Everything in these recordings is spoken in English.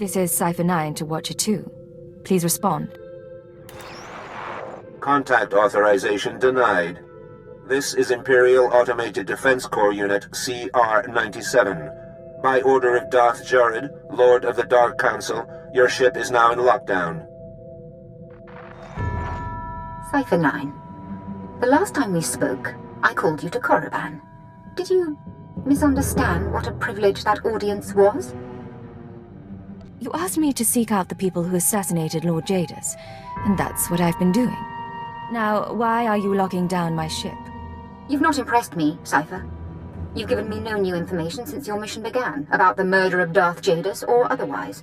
This is Cypher 9 to Watcher 2. Please respond. Contact authorization denied. This is Imperial Automated Defense Corps Unit CR-97. By order of Darth Jared, Lord of the Dark Council, your ship is now in lockdown. Cypher 9. The last time we spoke, I called you to Korriban. Did you misunderstand what a privilege that audience was? You asked me to seek out the people who assassinated Lord Jadus, and that's what I've been doing. Now, why are you locking down my ship? You've not impressed me, Cypher. You've given me no new information since your mission began, about the murder of Darth Jadus or otherwise.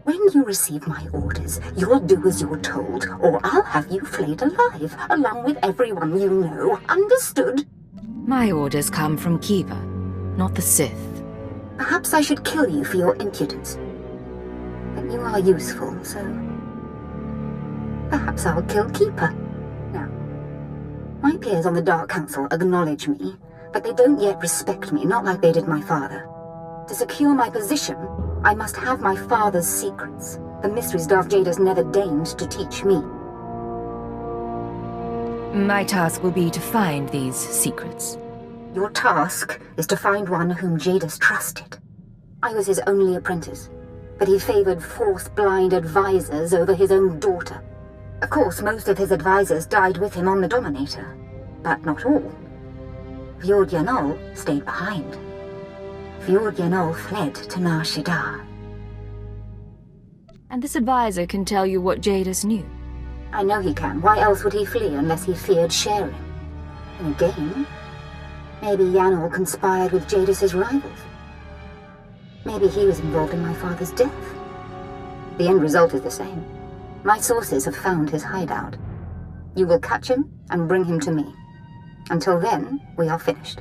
When you receive my orders, you'll do as you're told, or I'll have you flayed alive, along with everyone you know. Understood? My orders come from Keeper, not the Sith. Perhaps I should kill you for your impudence. But you are useful, so perhaps I'll kill Keeper. Now, my peers on the Dark Council acknowledge me, but they don't yet respect me, not like they did my father. To secure my position, I must have my father's secrets, the mysteries Darth Jadus never deigned to teach me. My task will be to find these secrets. Your task is to find one whom Jadus trusted. I was his only apprentice, but he favored Force-blind advisors over his own daughter. Of course, most of his advisors died with him on the Dominator, but not all. Fjord Yanol stayed behind. Fjord Yanol fled to Nar Shaddaa. And this advisor can tell you what Jadus knew. I know he can. Why else would he flee unless he feared sharing? And again, maybe Yanol conspired with Jadus's rivals. Maybe he was involved in my father's death. The end result is the same. My sources have found his hideout. You will catch him and bring him to me. Until then, we are finished.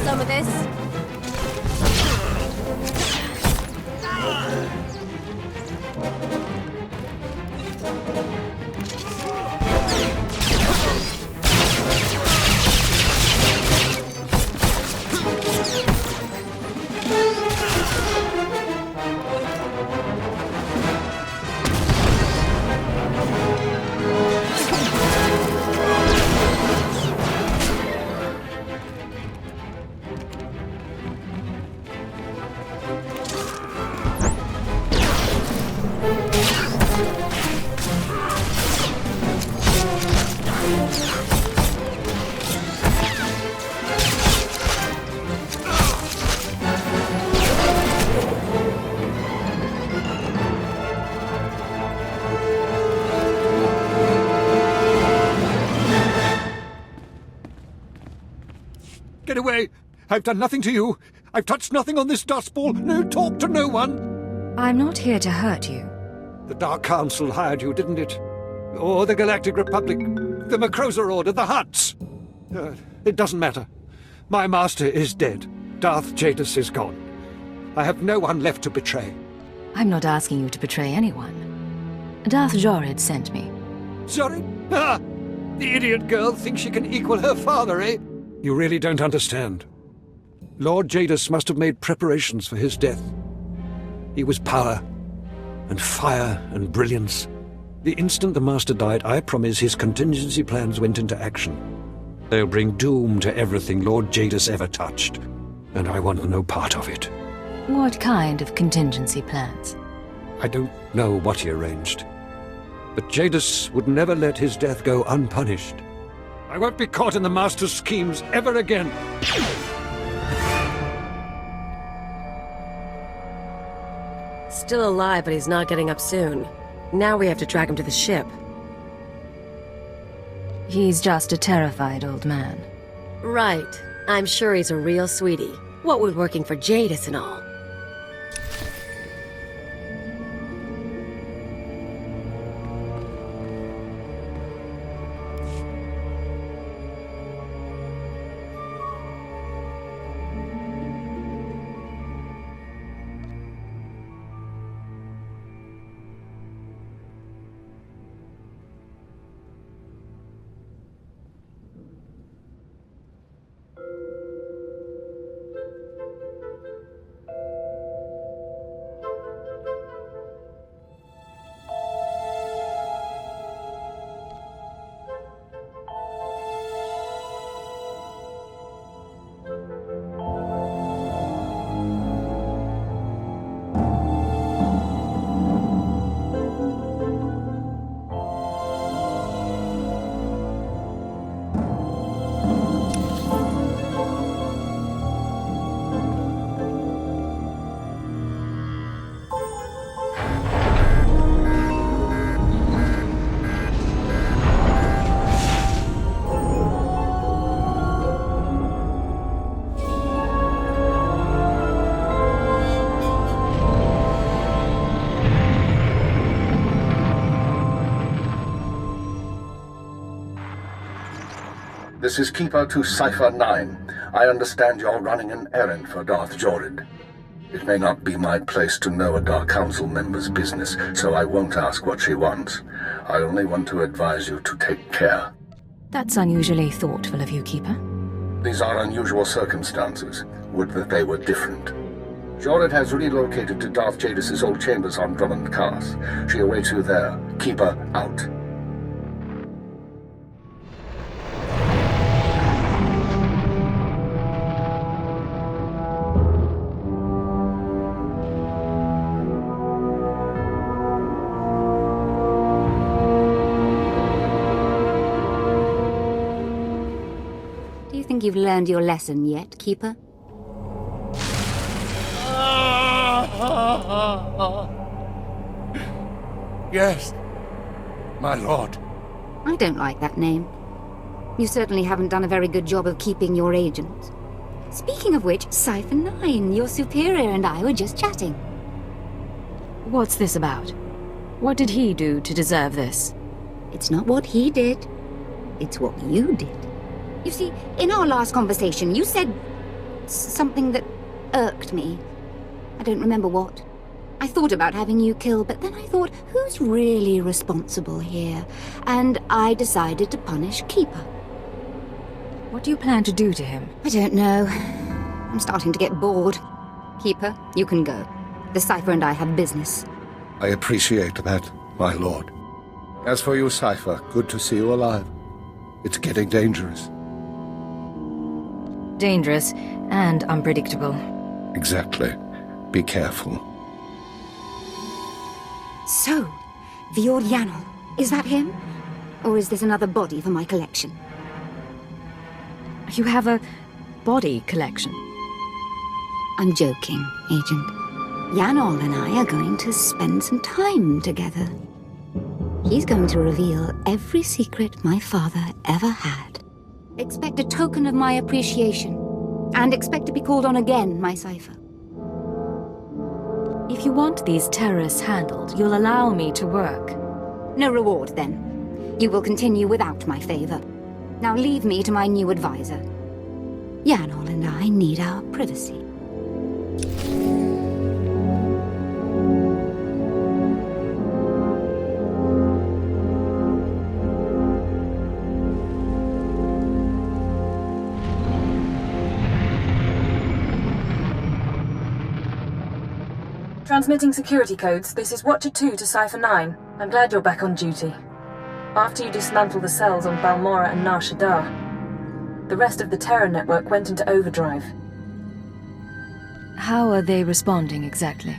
Some of this? Get away! I've done nothing to you. I've touched nothing on this dust ball. No talk to no one. I'm not here to hurt you. The Dark Council hired you, didn't it? Or the Galactic Republic, the Macroza Order, the Hutts. It doesn't matter. My master is dead. Darth Jadus is gone. I have no one left to betray. I'm not asking you to betray anyone. Darth Jared sent me. Sorry? Ah! The idiot girl thinks she can equal her father, eh? You really don't understand. Lord Jadus must have made preparations for his death. He was power, and fire, and brilliance. The instant the Master died, I promise his contingency plans went into action. They'll bring doom to everything Lord Jadus ever touched, and I want no part of it. What kind of contingency plans? I don't know what he arranged, but Jadus would never let his death go unpunished. I won't be caught in the Master's schemes ever again. Still alive, but he's not getting up soon. Now we have to drag him to the ship. He's just a terrified old man. Right. I'm sure he's a real sweetie. What with working for Jadis and all. This is Keeper to Cypher 9. I understand you're running an errand for Darth Jorid. It may not be my place to know a Dark Council member's business, so I won't ask what she wants. I only want to advise you to take care. That's unusually thoughtful of you, Keeper. These are unusual circumstances. Would that they were different. Jorid has relocated to Darth Jadis' old chambers on Drummond Cars. She awaits you there. Keeper out. Do you think you've learned your lesson yet, Keeper? Yes, my lord. I don't like that name. You certainly haven't done a very good job of keeping your agents. Speaking of which, Cypher 9, your superior and I were just chatting. What's this about? What did he do to deserve this? It's not what he did. It's what you did. You see, in our last conversation, you said something that irked me. I don't remember what. I thought about having you killed, but then I thought, who's really responsible here? And I decided to punish Keeper. What do you plan to do to him? I don't know. I'm starting to get bored. Keeper, you can go. The Cypher and I have business. I appreciate that, my lord. As for you, Cypher, good to see you alive. It's getting dangerous. Dangerous and unpredictable. Exactly. Be careful. So, Vior Yanol, is that him? Or is this another body for my collection? You have a body collection. I'm joking, Agent. Yanol and I are going to spend some time together. He's going to reveal every secret my father ever had. Expect a token of my appreciation. And expect to be called on again, my Cypher. If you want these terrorists handled, you'll allow me to work. No reward, then. You will continue without my favor. Now leave me to my new advisor. Yanol and I need our privacy. Transmitting security codes, this is Watcher 2 to Cypher 9. I'm glad you're back on duty. After you dismantle the cells on Balmora and Nar Shaddaa, the rest of the Terror network went into overdrive. How are they responding exactly?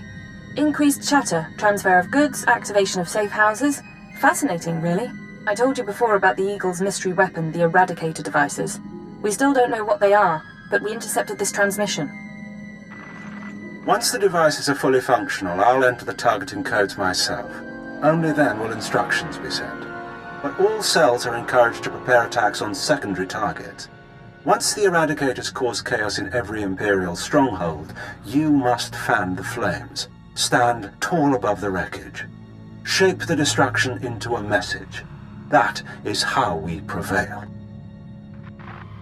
Increased chatter, transfer of goods, activation of safe houses. Fascinating, really. I told you before about the Eagle's mystery weapon, the Eradicator devices. We still don't know what they are, but we intercepted this transmission. Once the devices are fully functional, I'll enter the targeting codes myself. Only then will instructions be sent. But all cells are encouraged to prepare attacks on secondary targets. Once the Eradicators cause chaos in every Imperial stronghold, you must fan the flames. Stand tall above the wreckage. Shape the destruction into a message. That is how we prevail.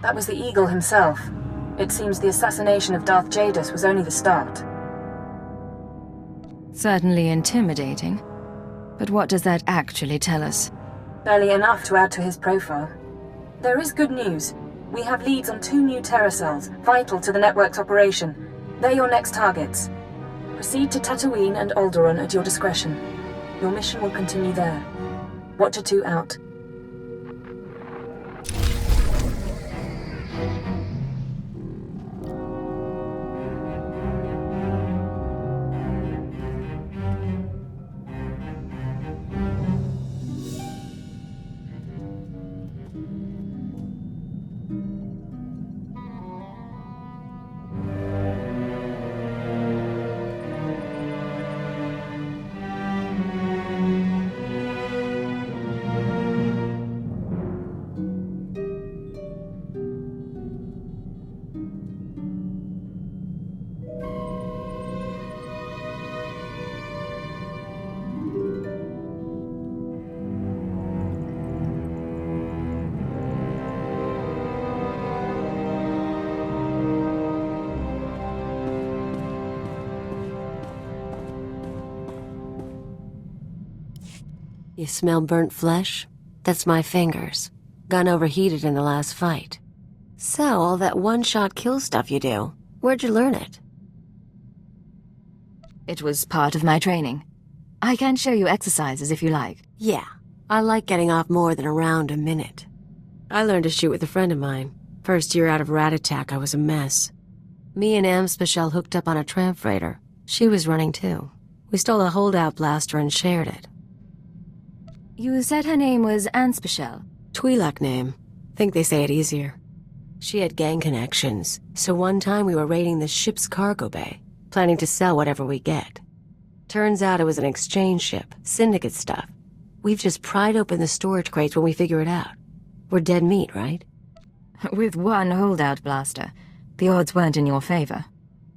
That was the Eagle himself. It seems the assassination of Darth Jadus was only the start. Certainly intimidating. But what does that actually tell us? Barely enough to add to his profile. There is good news. We have leads on 2 new Terra cells, vital to the network's operation. They're your next targets. Proceed to Tatooine and Alderaan at your discretion. Your mission will continue there. Watcher 2 out. You smell burnt flesh? That's my fingers. Gun overheated in the last fight. So, all that one-shot kill stuff you do, where'd you learn it? It was part of my training. I can show you exercises if you like. Yeah, I like getting off more than a round a minute. I learned to shoot with a friend of mine. First year out of Rat Attack, I was a mess. Me and Amspecial hooked up on a tramp freighter. She was running too. We stole a holdout blaster and shared it. You said her name was Anspecial. Twi'lek name. Think they say it easier. She had gang connections, so one time we were raiding the ship's cargo bay, planning to sell whatever we get. Turns out it was an exchange ship, syndicate stuff. We've just pried open the storage crates when we figure it out. We're dead meat, right? With one holdout blaster, the odds weren't in your favor.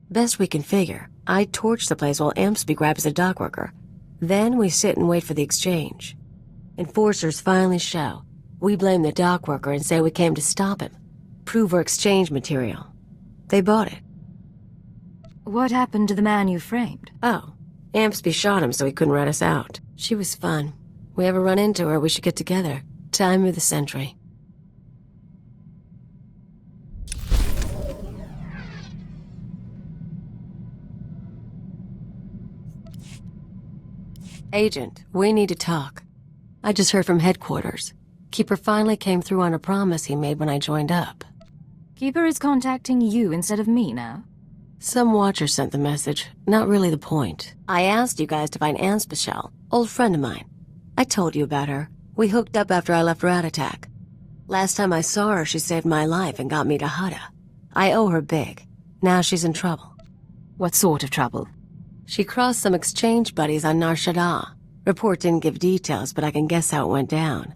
Best we can figure, I torch the place while Ampsby grabs a dock worker. Then we sit and wait for the exchange. Enforcers finally show. We blame the dock worker and say we came to stop him. Prove we're exchange material. They bought it. What happened to the man you framed? Oh, Ampsby shot him so he couldn't rat us out. She was fun. We ever run into her, we should get together. Time of the century. Agent, we need to talk. I just heard from headquarters. Keeper finally came through on a promise he made when I joined up. Keeper is contacting you instead of me now? Some watcher sent the message. Not really the point. I asked you guys to find Anspecial, old friend of mine. I told you about her. We hooked up after I left Rat Attack. Last time I saw her, she saved my life and got me to Hutta. I owe her big. Now she's in trouble. What sort of trouble? She crossed some exchange buddies on Nar Shaddaa. Report didn't give details, but I can guess how it went down.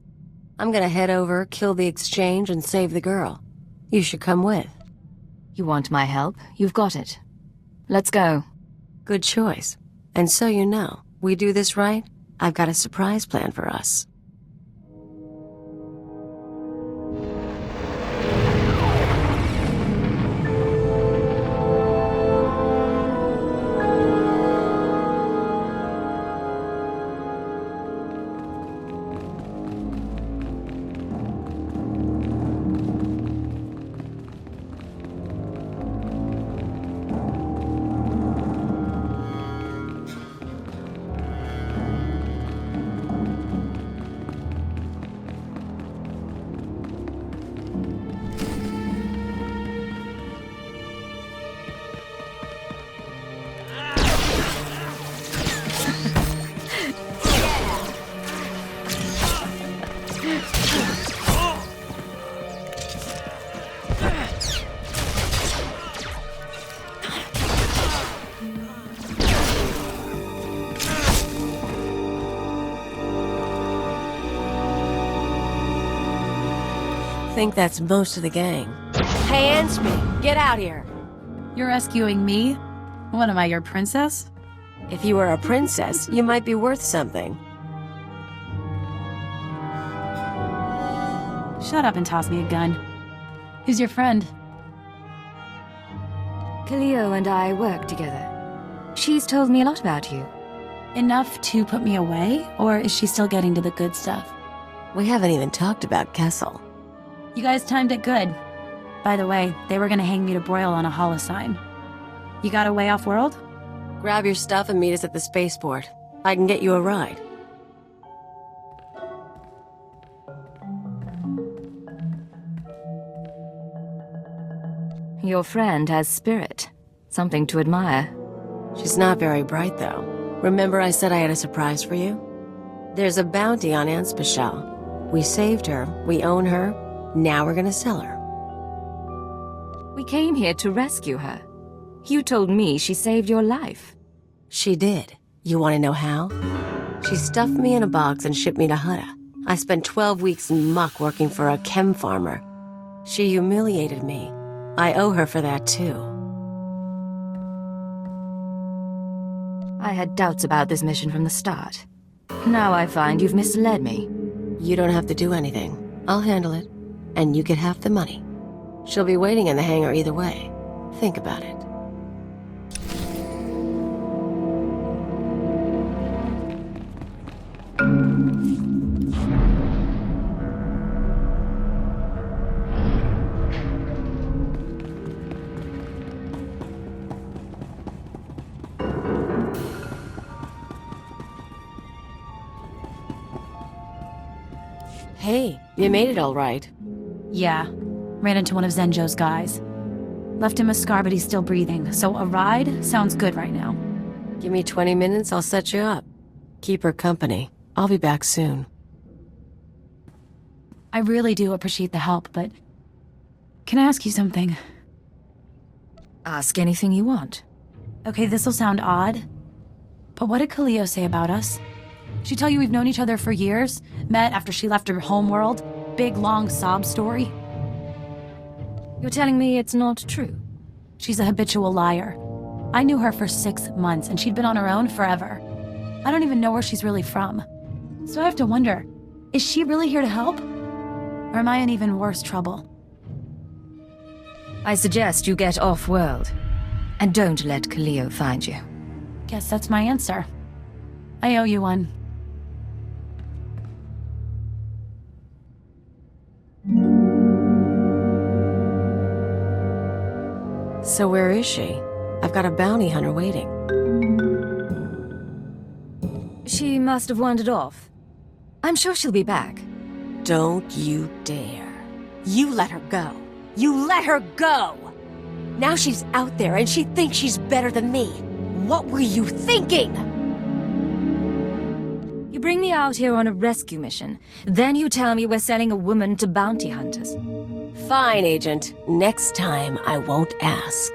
I'm gonna head over, kill the exchange, and save the girl. You should come with. You want my help? You've got it. Let's go. Good choice. And so you know, we do this right, I've got a surprise plan for us. think that's most of the gang. Hey, Ansby, get out here. You're rescuing me? What am I, your princess? If you were a princess, you might be worth something. Shut up and toss me a gun. Who's your friend? Cleo and I work together. She's told me a lot about you. Enough to put me away, or is she still getting to the good stuff? We haven't even talked about Kessel. You guys timed it good. By the way, they were gonna hang me to broil on a holosign. You got a way off-world? Grab your stuff and meet us at the spaceport. I can get you a ride. Your friend has spirit. Something to admire. She's not very bright, though. Remember I said I had a surprise for you? There's a bounty on Anspecial. We saved her, we own her, now we're gonna sell her. We came here to rescue her. You told me she saved your life. She did. You want to know how? She stuffed me in a box and shipped me to Hutta. I spent 12 weeks in muck working for a chem farmer. She humiliated me. I owe her for that, too. I had doubts about this mission from the start. Now I find you've misled me. You don't have to do anything. I'll handle it. And you get half the money. She'll be waiting in the hangar either way. Think about it. Hey, you made it all right. Yeah. Ran into one of Zenjo's guys. Left him a scar, but he's still breathing, so a ride sounds good right now. Give me 20 minutes, I'll set you up. Keep her company. I'll be back soon. I really do appreciate the help, but... Can I ask you something? Ask anything you want. Okay, this'll sound odd, but what did Cleo say about us? She tell you we've known each other for years? Met after she left her homeworld? Big, long sob story? You're telling me it's not true? She's a habitual liar. I knew her for 6 months, and she'd been on her own forever. I don't even know where she's really from. So I have to wonder, is she really here to help? Or am I in even worse trouble? I suggest you get off-world. And don't let Cleo find you. Guess that's my answer. I owe you one. So where is she? I've got a bounty hunter waiting. She must have wandered off. I'm sure she'll be back. Don't you dare. You let her go. You let her go! Now she's out there and she thinks she's better than me. What were you thinking? You bring me out here on a rescue mission, then you tell me we're selling a woman to bounty hunters. Fine, Agent. Next time, I won't ask.